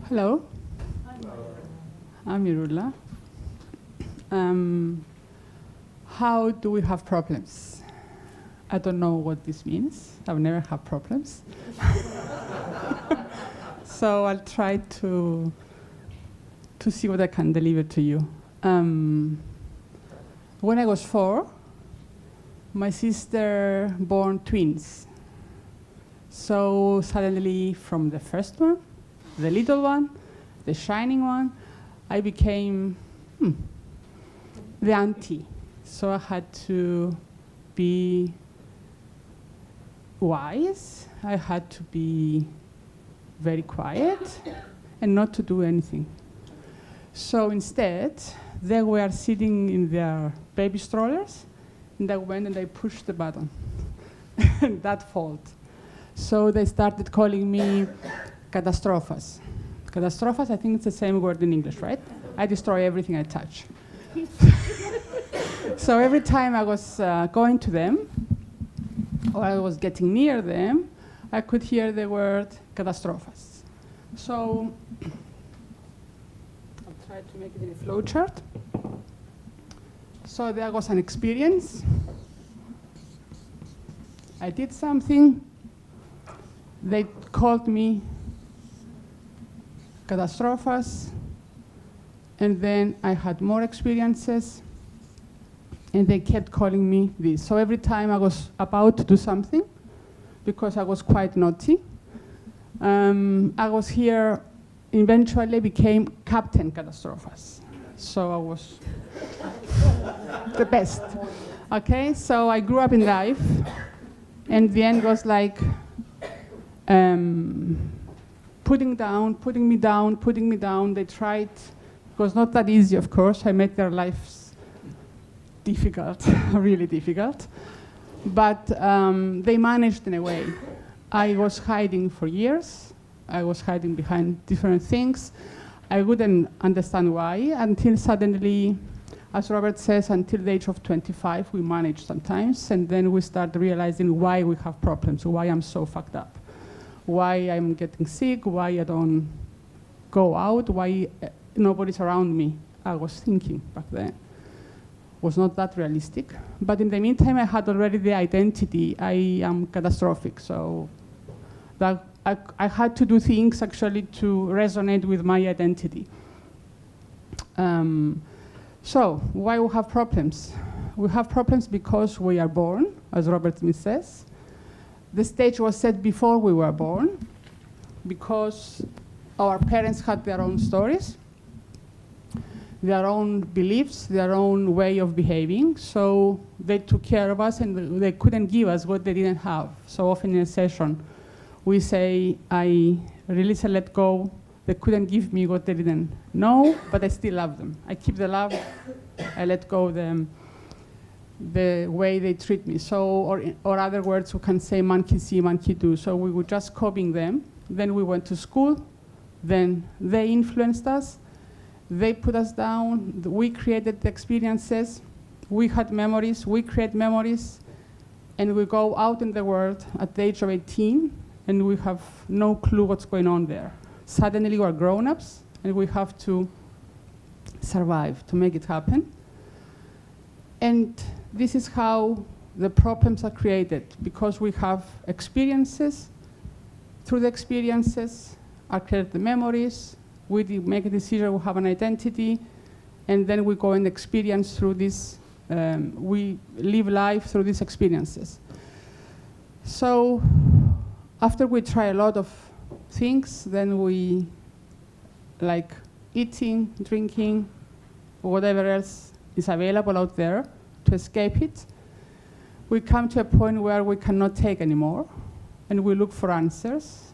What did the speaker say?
Hello. I'm Myroulla. How do we have problems? I don't know what this means. I've never had problems. So I'll try to see what I can deliver to you. When I was 4, my sister born twins. So suddenly from the first one, the little one, the shining one, I became the auntie. So I had to be wise, I had to be very quiet, and not to do anything. So instead, they were sitting in their baby strollers, and I went and I pushed the button. That fault. So they started calling me Catastrophas. Catastrophas, I think it's the same word in English, right? I destroy everything I touch. So every time I was going to them, or I was getting near them, I could hear the word Catastrophas. So I'll try to make it in a flow chart. So there was an experience. I did something. They called me Catastrophas, and then I had more experiences, and they kept calling me this. So every time I was about to do something, because I was quite naughty, I was here, eventually became Captain Catastrophas. So I was the best. Okay, so I grew up in life, and the end was like, putting me down. They tried. It was not that easy, of course. I made their lives difficult, really difficult. But they managed in a way. I was hiding for years. I was hiding behind different things. I wouldn't understand why until suddenly, as Robert says, until the age of 25, we manage sometimes. And then we start realizing why we have problems, why I'm so fucked up. Why I'm getting sick, why I don't go out, why nobody's around me. I was thinking back then. Was not that realistic. But in the meantime, I had already the identity. I am catastrophic. So that I had to do things actually to resonate with my identity. So why we have problems? We have problems because we are born, as Robert Smith says. The stage was set before we were born, because our parents had their own stories, their own beliefs, their own way of behaving. So they took care of us, and they couldn't give us what they didn't have. So often in a session, we say, I release and let go. They couldn't give me what they didn't know, but I still love them. I keep the love, I let go them. The way they treat me. So, or other words, we can say monkey see, monkey do. So we were just copying them. Then we went to school. Then they influenced us. They put us down. We created the experiences. We had memories. We create memories. And we go out in the world at the age of 18, and we have no clue what's going on there. Suddenly we're grown-ups, and we have to survive to make it happen. And this is how the problems are created, because we have experiences. Through the experiences are created the memories. We make a decision, we have an identity, and then we go and experience through this. We live life through these experiences. So after we try a lot of things, then we, like eating, drinking, or whatever else is available out there to escape it, we come to a point where we cannot take anymore, and we look for answers,